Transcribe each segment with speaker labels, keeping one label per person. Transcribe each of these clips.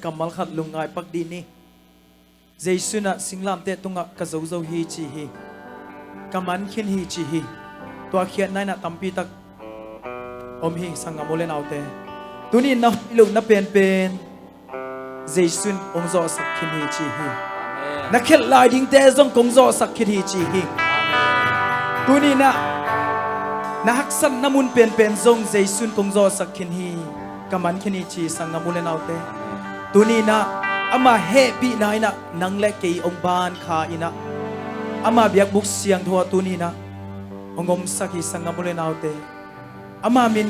Speaker 1: kamal khat lungai pak di ni Jaisuna singlam te tunga ka zo zo hi chi hi kaman khin hi chi hi to khiat nai na tampi tak om hi sangamole naute tuni na lu na pen pen Jaisun ong zo sak khin hi chi hi na khel lai ding te zong kong zo sak khin hi chi hi tuni na haksan namun pen pen zong Jaisun kong zo sak khin hi kaman khin hi chi sangamole naute tuni na ama happy na ina nang le ke ong ban kha ina ama biak buk siang thua tuni na ongom saki sangamole naute ama min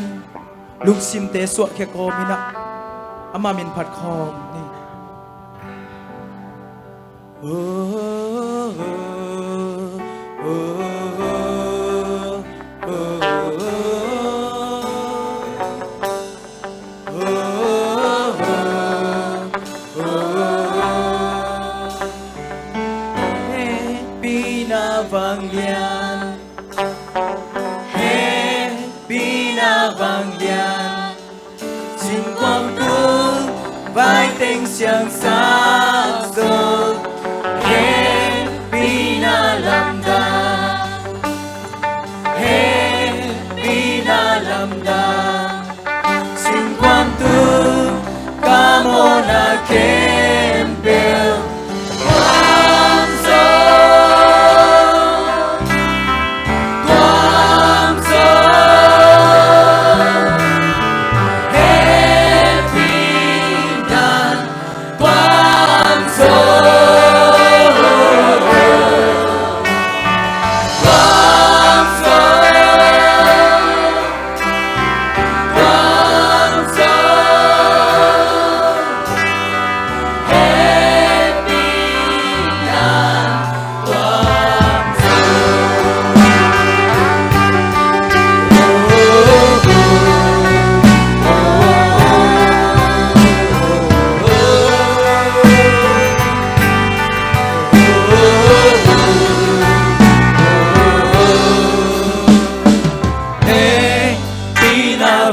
Speaker 1: lungsim te so khe ko mina ama min phat khom ni
Speaker 2: vang lian happy na vang lian xin quang tu vai tình xiang xa rồi happy na làm đà happy na làm đà xin quang tu cảm ơn a kem bel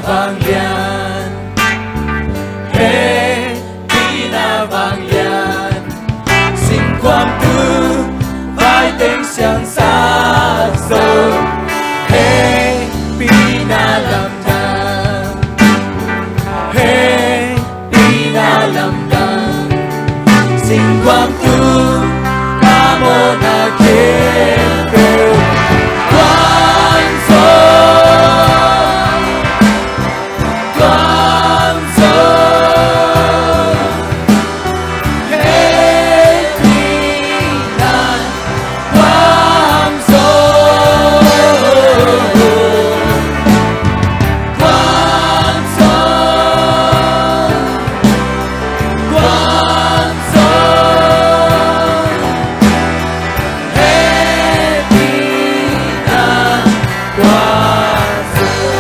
Speaker 2: vang lian happy na vang lian xin quang tu vai tình xiang xa rồi happy na làm đàn happy na làm đàn xin quang tu cảm ơn a kem bel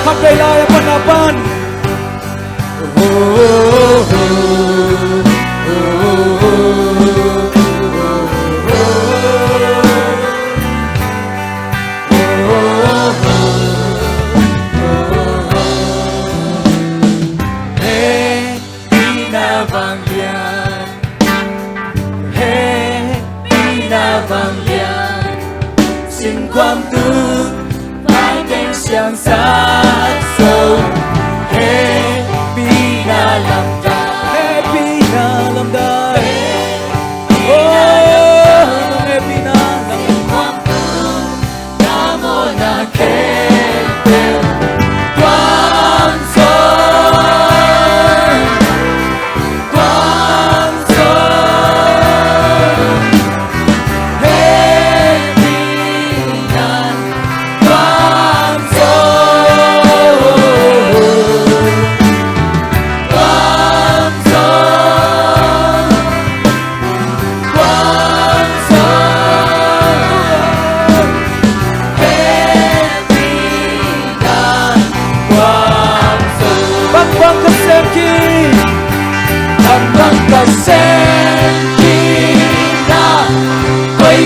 Speaker 1: Pagkailaya panapan
Speaker 2: happy na vang lian happy na vang lian xin quang tu vai tình xiang xa sâu happy na làm đà
Speaker 1: happy na lam da happy na
Speaker 2: xin quang tu nam mô na kem bel quang soi happy na quang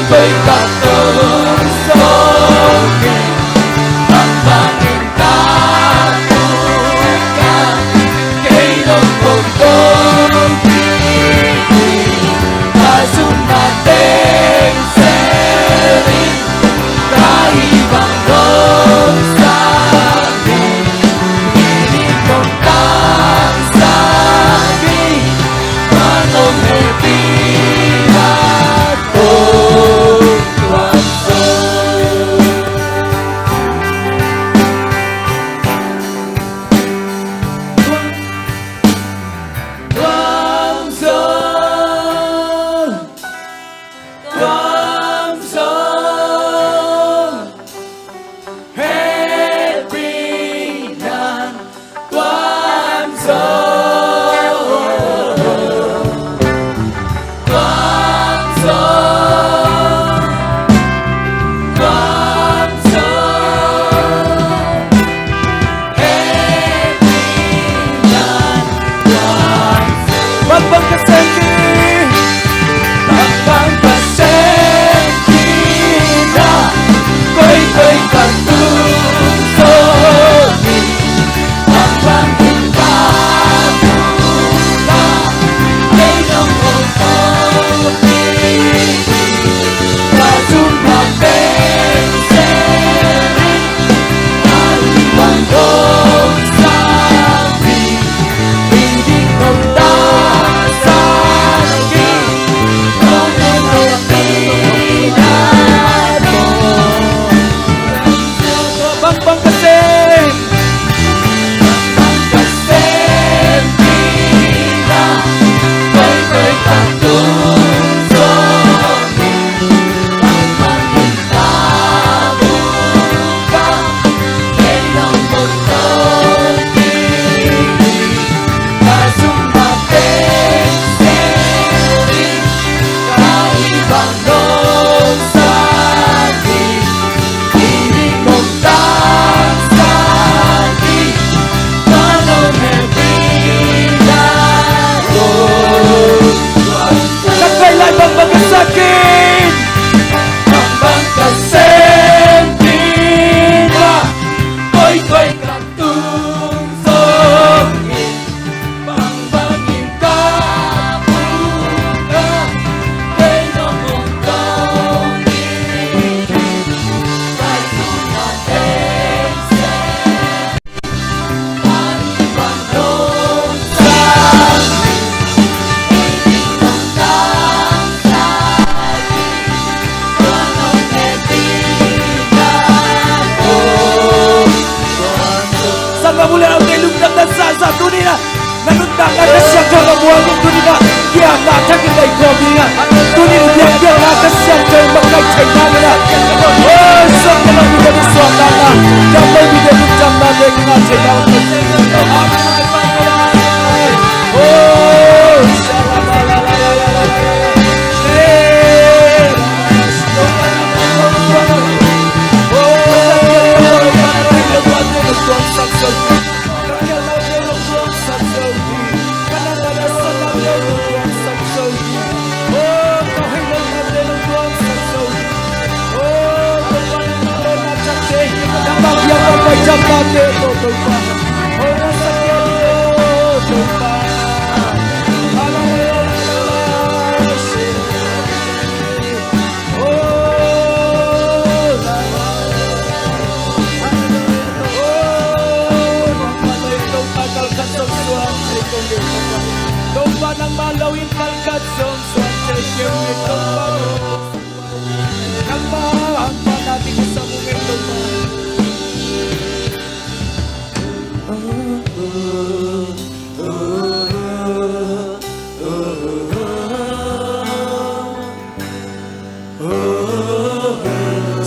Speaker 2: quay cả tơ sâu bằng vàng ta tu ca cây đồng cùng tôi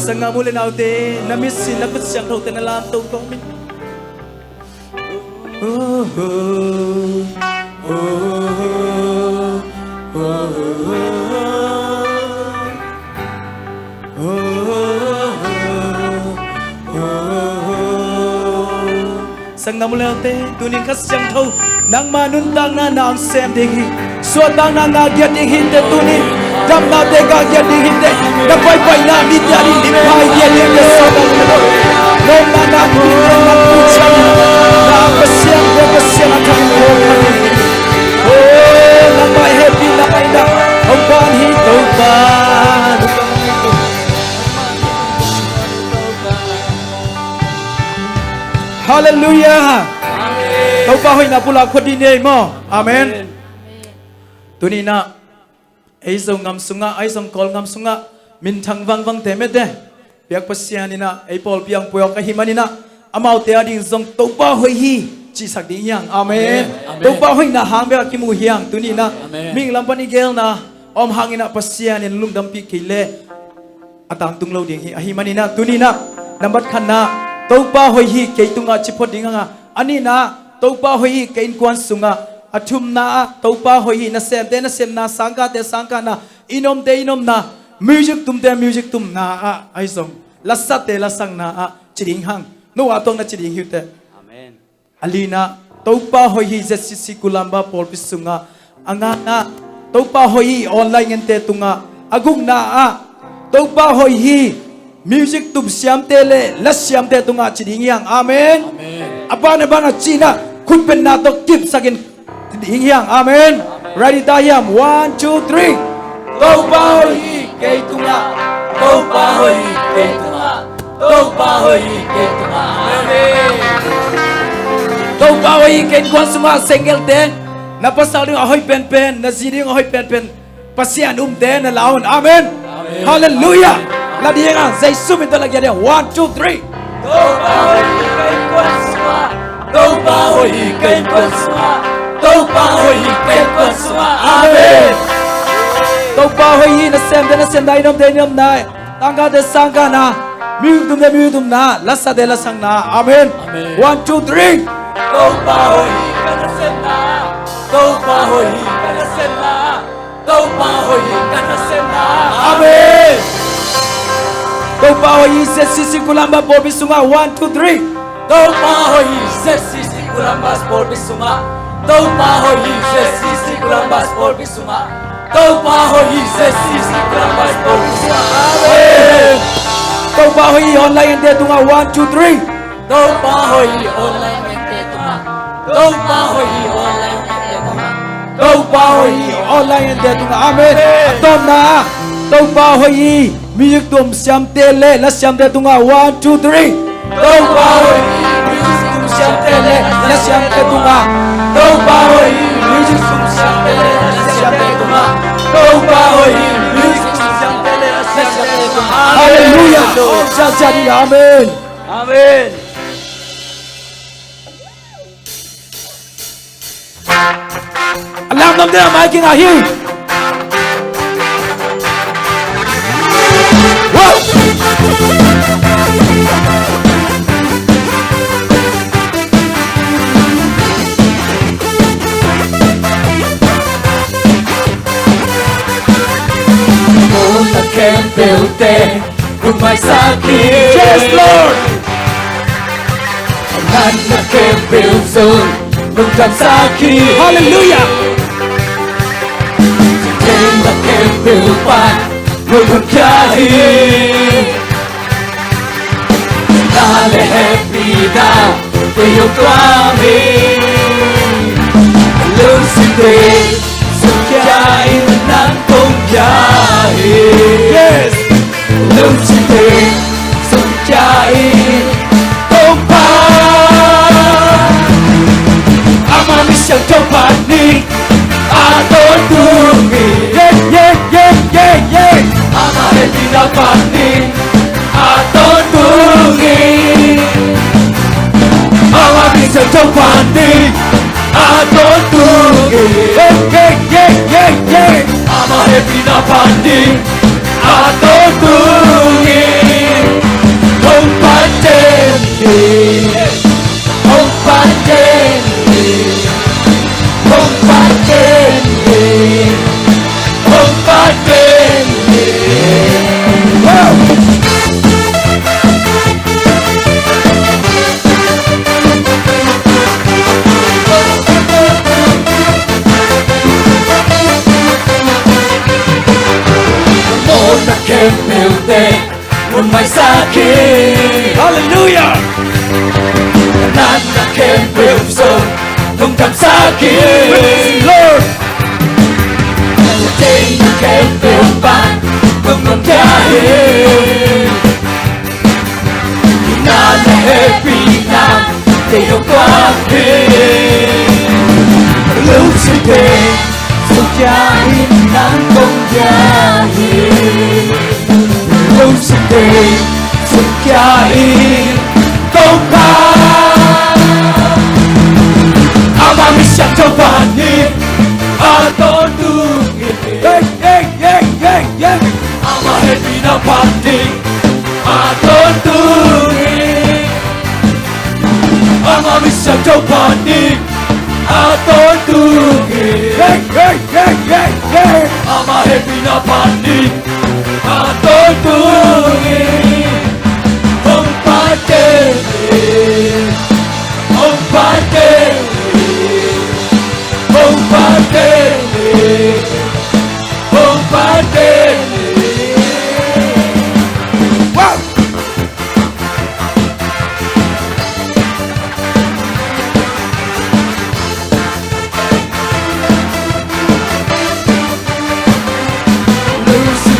Speaker 1: Sanga muli nào te nami sin na kutsang thau te na lam tong ko mi. Sanga muli nào te tunin kasyang thau nang manun tang na nang sem ding hi so tang na na gyat ding hi te tunin dam na te ga gyat ding hi te na pai pai na mi ya ri li pai ya li te so na no na na ku na ku chang na kasyang de kasyang na kan ko oh na mai happy na ai na ông ban hi to ba Hallelujah. Tau pa hoy na pula khodi nei mo. Amen. Tuni na ai zo ngam sunga ai som kol ngam sunga min thang wang wang te me de. Piak pasian ni na ai pol piang poyak ka himani na amau te ading zong tau pa hoy hi chi sak ding yang. Amen. Tau pa hoy na hang be ki mu hiang tuni na ming lam pani gel na om hangina pasian in lung dam pi kile atang tung lo ding hi ahimani na tuni na nambat khan na tau pa hoy hi ke tunga chipot ding nga ani na tau pa hoy hi ke in kwan sunga athum na tau pa hoy hi na sem na sangka te sangka na inom te inom na music tum na ai song lasa te lasang na chiding hang no atong na chiding hiute amen alina tau pa hoy hi jessi kulamba pol pisunga anga na to pa hoi online ente tunga agung na a to pa hoi hi music tum siam te le la siam te tunga chiding yang amen apa na banga china khut pen na to kip sakin ding yang amen ready ta yam 1 2 3 to pa hoi
Speaker 2: cây tunga tô ba hơi cây tunga tô ba hơi cây tunga
Speaker 1: to pa hoi ken kwan sunga single te na pasal ding ahoy pen pen na ziding ahoy pen pen pasian te na laon amen hallelujah la dianga zai sumin to la dia 1 2 3
Speaker 2: tô ba hơi cây quân suma tô ba hơi cây quân suma tô ba hơi cây quân suma amen
Speaker 1: to pa hoi na sem dai nom de nom nai tanga de sanga na mu dum na la sa de la sang na amen 1 2 3
Speaker 2: tô ba hơi kana senna tô ba hơi kana senna tô ba hơi kana senna
Speaker 1: amen to pa hoi se sisi kulamba bobi sunga 1 2 3
Speaker 2: tô ba hơi se sisi kulamba sport bisunga tô ba hơi se sisi kulamba sport bisunga tô ba hơi se sisi kulamba sport bisunga amen
Speaker 1: to pa hoi online de tunga 1 2 3
Speaker 2: tô ba hơi online mente tuma tô ba hơi online mente tuma
Speaker 1: to pa hoi online de tunga amen tom na to pa hoi music tum siam te le la siam de tunga 1 2 3
Speaker 2: tô ba hơi music tum siam tele
Speaker 1: la siam te tunga
Speaker 2: tô ba hơi music tum siam tele la siam te tuma tô ba hơi music tum siam tele la siam te tuma
Speaker 1: hallelujah cha cha di amen
Speaker 2: amen
Speaker 1: alam nam de mai king a hi wow
Speaker 2: Mona kempelte rumai sakit
Speaker 1: yes lord
Speaker 2: Nana kempelson rumai sakit
Speaker 1: hallelujah
Speaker 2: Tenda kempelpan rumai kahit Dale happy da Teo tuami Lucide Sukyain ng tongyahe
Speaker 1: yes
Speaker 2: Lucide Sukyain Tongpa Amami siyang topani Aton tungi
Speaker 1: yeah
Speaker 2: Amami pinapani Aton tungi Amami siyang topani Aton tungi
Speaker 1: yeah
Speaker 2: Amare pinapandi Aton tungi Compatenti Compatenti Compatenti Compatenti Mona kempelte rumai sakit
Speaker 1: hallelujah
Speaker 2: Nana kempelson tungkam sakit
Speaker 1: lord
Speaker 2: Tena kempelpan tungkam kahit Nana happy na Teo kwakit Lucide Sukyain ng tongyahe Lucide Sukyain tongka Amami siyang topani Aton tungi
Speaker 1: yeah
Speaker 2: Amahe pinapandi Aton tungi Amami siyang topani Aton tungi
Speaker 1: yeah
Speaker 2: Amahe pinapandi Aton tungi Compatenti Compatenti Compatenti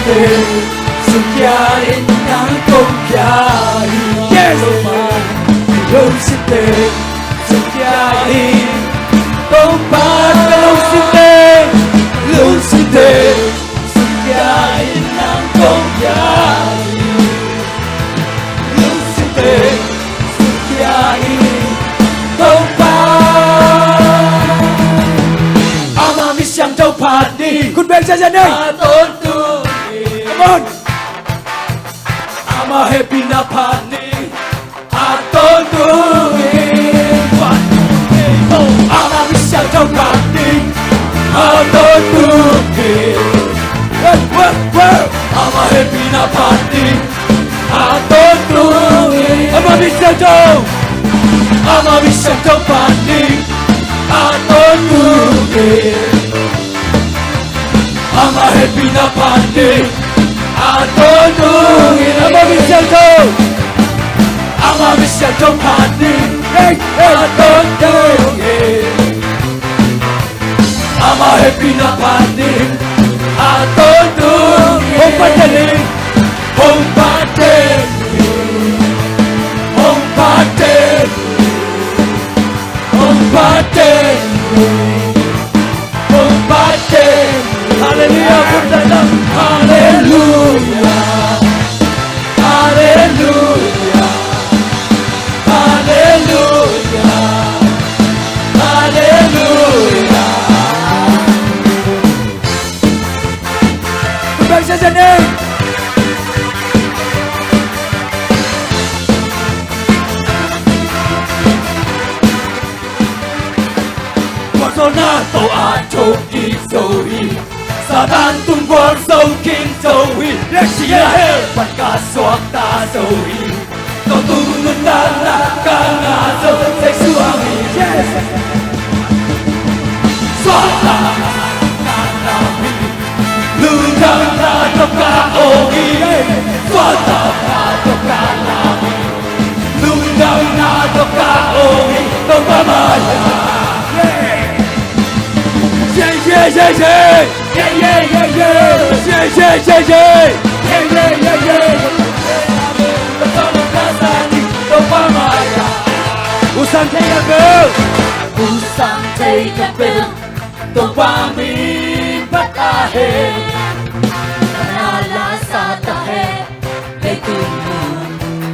Speaker 2: te sungkiarin ng kongkiari
Speaker 1: Yes!
Speaker 2: Lusite sungkiarin Tongpat Lusite sungkiarin ng kongkiari Lusite sungkiarin Tongpat Ama misyang châu phạt đi
Speaker 1: คุณเบงใจเย็นเลย
Speaker 2: Aton tu
Speaker 1: Come on
Speaker 2: Ama happy na phani Aton tu Ama misya trong phani Aton tu Ama happy na phani Aton tu Ama misya trong phani Aton tu Ama happy na phani Aton tu Ama misya trong phani Aton tu Ama happy na phani Aton tu Hong Pateli Hong Pateli Hong Pateli Hong Pateli Hong Pateli Hallelujah Buddha Hallelujah Hallelujah Hallelujah Hallelujah
Speaker 1: คุณเบงใจเย็นเลย
Speaker 2: Fortunato a choki zohi Satan tung quar sâu kinh zohi Sia hel pan ka suak ta zohi Kau tungun dana ka nga zoh Say suami Suata ka nami Lutang na tok ka ogi Suata ka tok ka nami Lutang na tok ka ogi Tok ka maya Yeah, yeah, yeah, yeah, yeah, yeah, yeah, yeah, yeah, yeah, yeah, yeah, yeah, yeah, yeah, yeah. Usang take a bill, usang take a bill. Tungpa mi patahe, nala sa tahe, kay tumun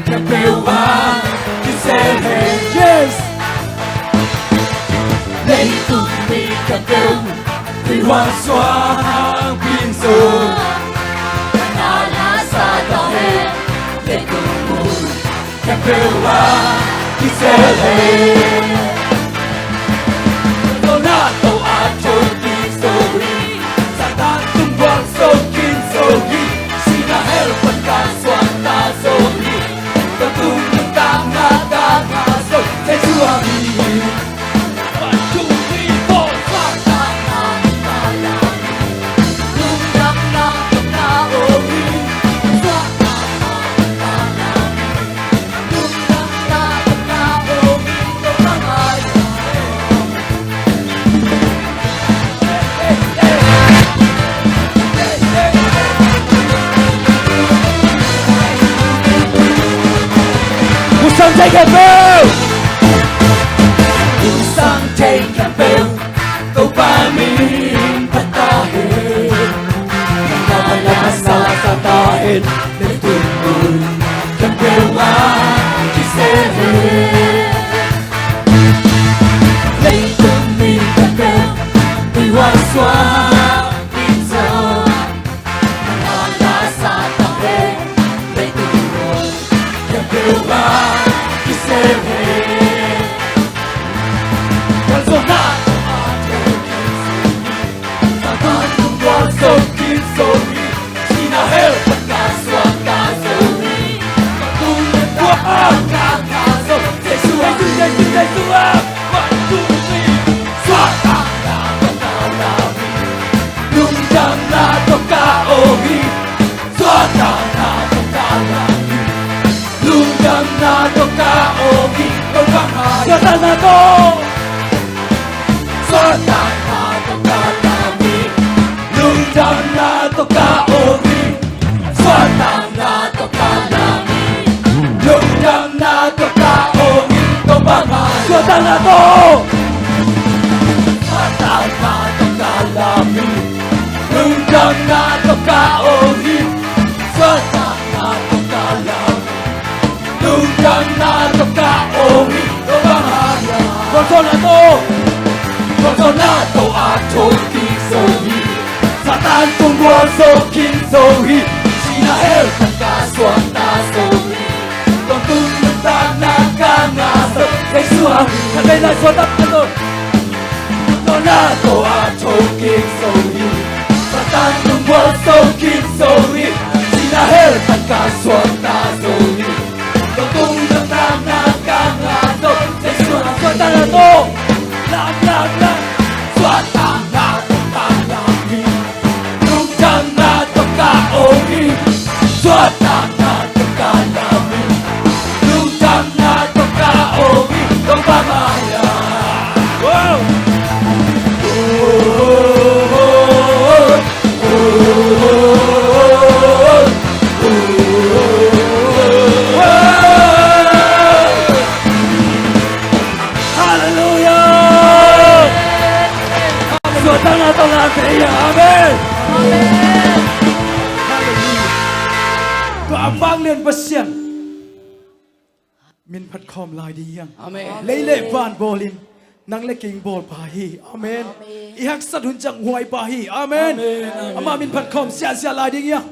Speaker 2: kapewa kisehe. Yes. Lấy tụi mi cà kêu Vì hoa xóa hàng pin rồi Nà lá xa đỏ hê Lấy tụi mùi cà kêu hoa Khi xe hê Tô nà tô á trôi đi rồi Sa ta tung quang sâu kín rồi Xì nà hê phần cả xoan ta rồi Tô tung nâng ta ngã rồi Thế chua mi Usang take a bill Usang take a bill Kau pamin patahin Nangkalasa sa tahin Nagtungkol Kapewa Kisehin Lấy tung mi kapel Vì hoa xóa Pizza Nangkalasa tahin Nagtungkol Kapewa Suasana to Suasana to kami Lundang na to ka ogi tornado Tornado atoki sohi Satan tumbuh sokin sohi Sina hell taka swata sohi Tontung tanah kangaso Yesuang Kagay na swata ito Tornado atoki sohi Satan tumbuh sokin sohi Sina hell taka swata sohi Tontung tanah kangaso Yesuang swata na to Lang lang lang Swata na to kalami Nung dang na to kaogi Swata na to kalami Nung dang na to kaogi Tong pamaya Wow! Amen.
Speaker 1: Có ám vang lên bất xiên Min phát khom lại đi hiang
Speaker 2: Amen.
Speaker 1: Lấy lệ vạn bồ linh Nang lệ kinh bồ bà hi Amen I hắc sát hun chẳng hoài bà hi Amen Ama min phát khom xia xia lại đi hiang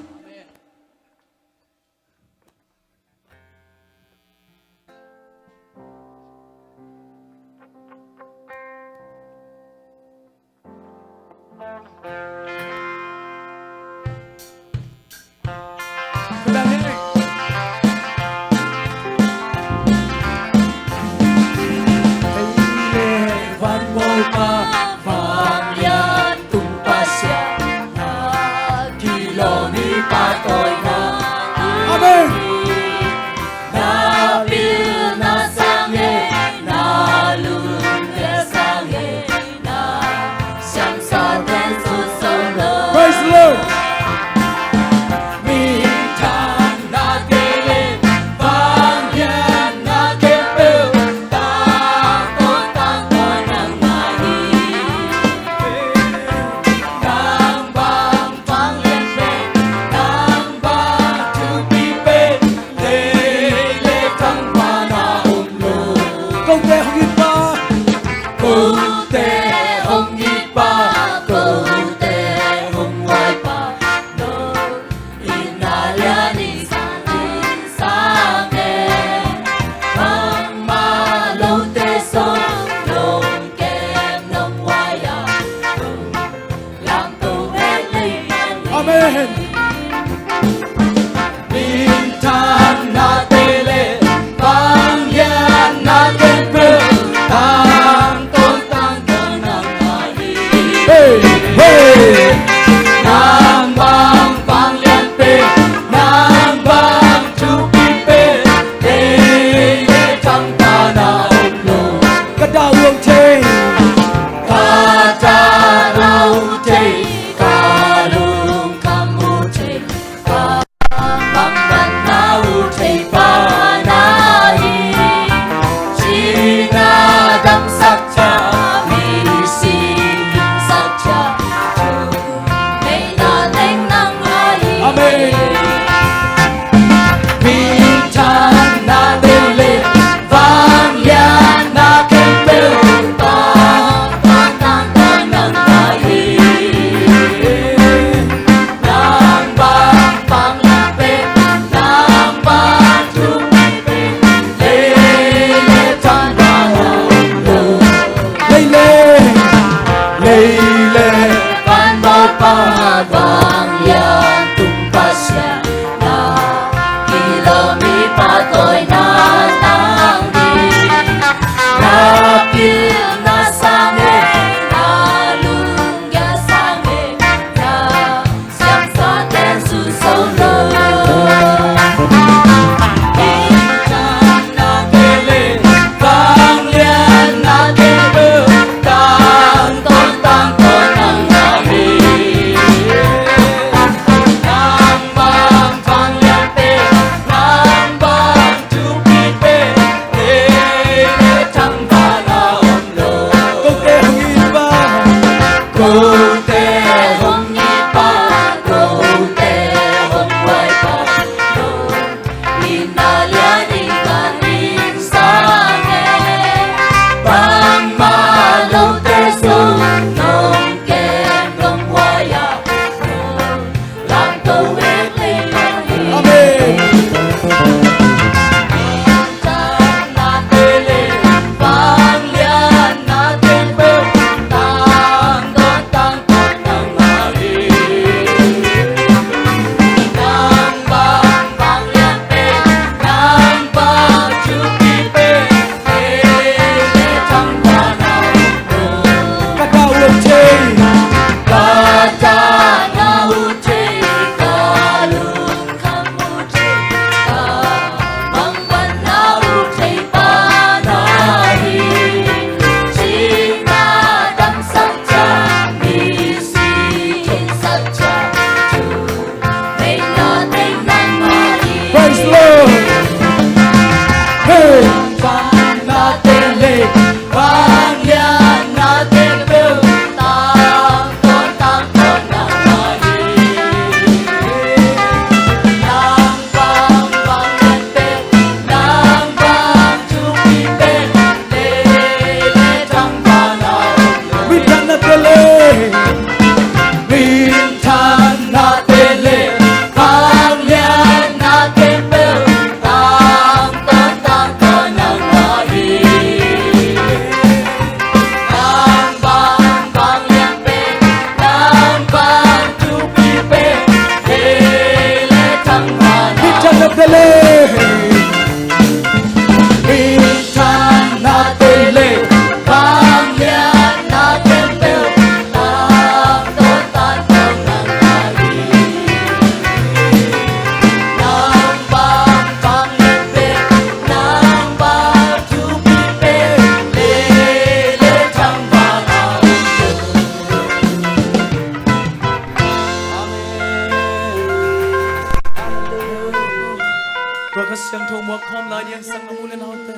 Speaker 1: ก็เสียงทงมัวคอมลายเดียงสังมูลนาวเต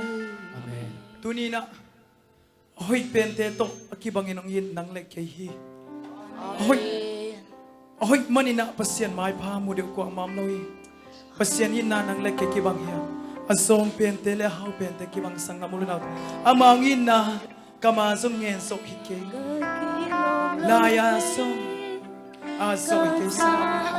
Speaker 2: Amen.
Speaker 1: ตุนีนะโอ้ยเป็นเตตกกีบังอินองยินนังเล็กเกฮีโอ้ยมันนี่นะปัสเซียนไม้พามูเดียวกว่ามัมลอยปัสเซียนยินนานังเล็กเกกีบังเฮียอาทรงเป็นเตเลหาวเป็นเตกีบังสังมูลนาวอามังยินนะกามาทรงเงินสกฮิเกลายาทรงอาทรงเกสัง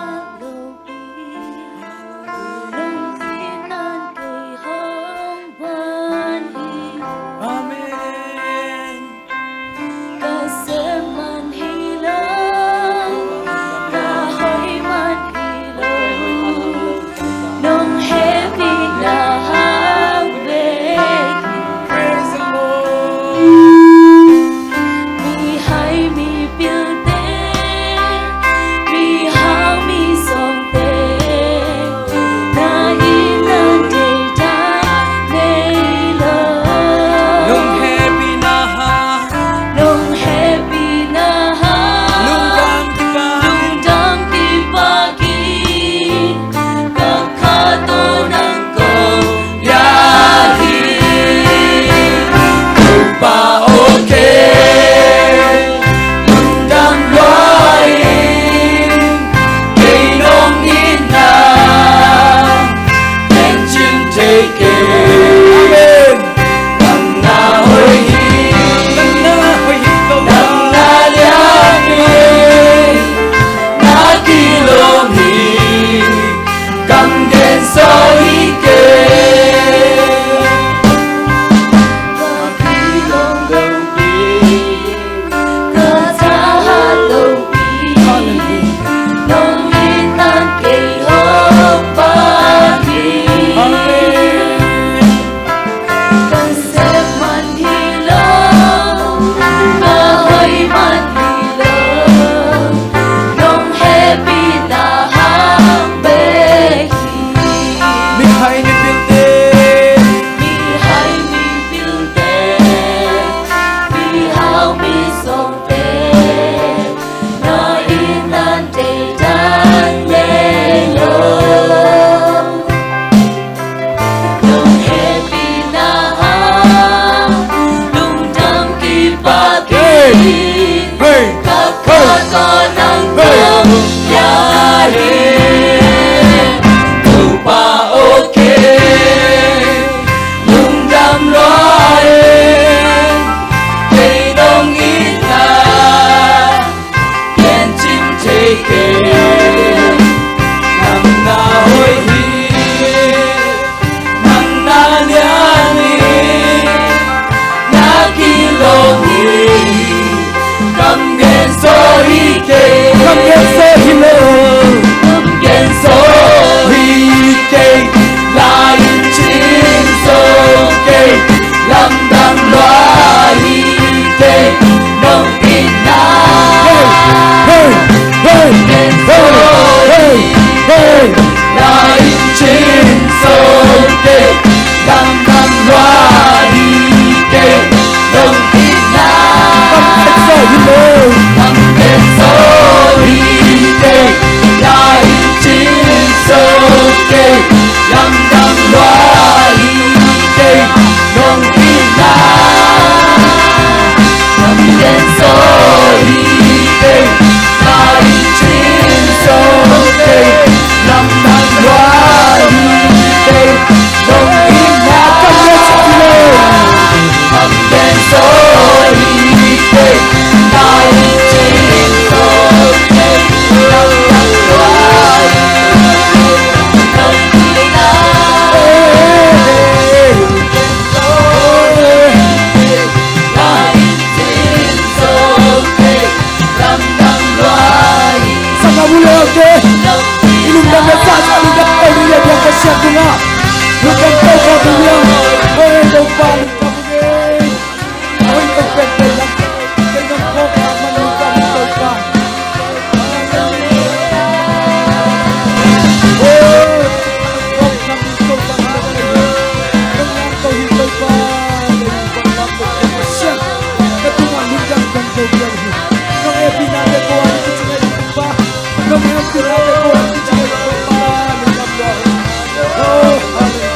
Speaker 1: Oh,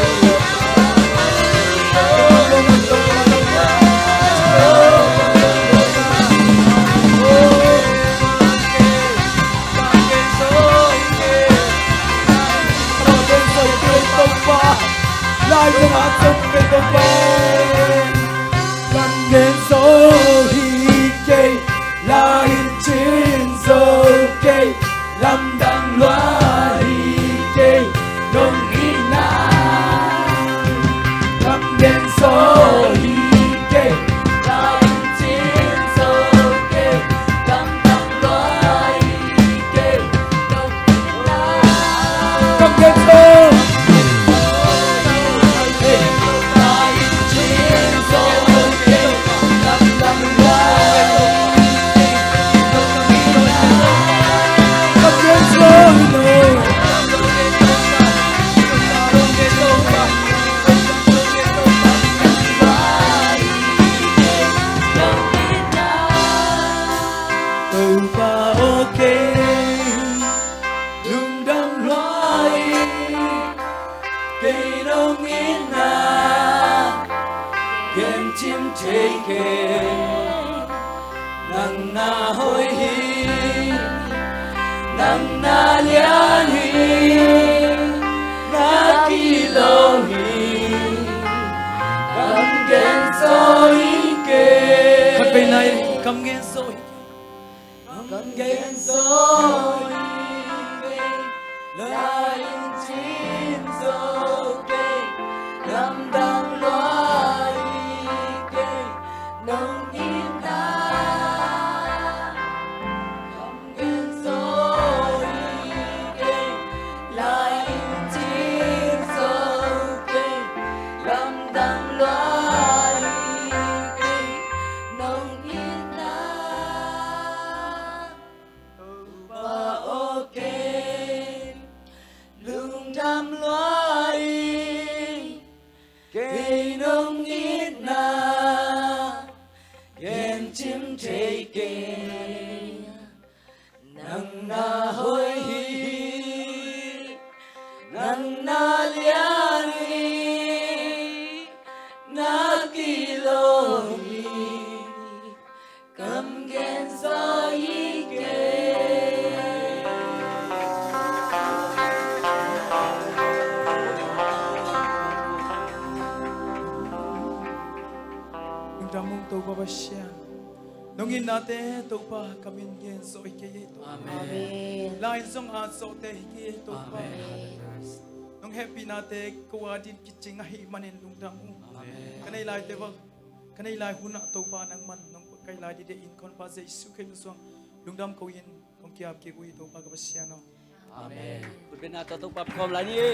Speaker 2: sông át sông cây tông bay làm nên gió hi kê là hình trên dâu cây làm đằng loa hi kê đông hi na làm nên gió hi kê là hình trên dâu cây làm đằng loa hi kê đông hi na cầm đến gió nang na hoi hi nang na lian hi na ki lo hi kam gen so hi ke
Speaker 1: khắc bên này cầm nghe rồi
Speaker 2: kam gen so hi ke la in chin so ke nam dang lo hi ke nong in na nang na hoi hi nang na lian hi na ki lo hi kam gen so hi ke
Speaker 1: nung damong to ba siya nung inate to pa kamin gen so ike to
Speaker 2: amen
Speaker 1: lain song a so te ike to pa nung happy nate kuwa din kiching hi manin nung damu kanay lai te ba kanay lai huna to pa nang man nung kay lai di de in kon pa sa isu kay nung nung dam ko yin kung kiap ke kui to pa ka ba siya no
Speaker 2: amen คุณเป็นนาตัวตุกปับคอมลายนี้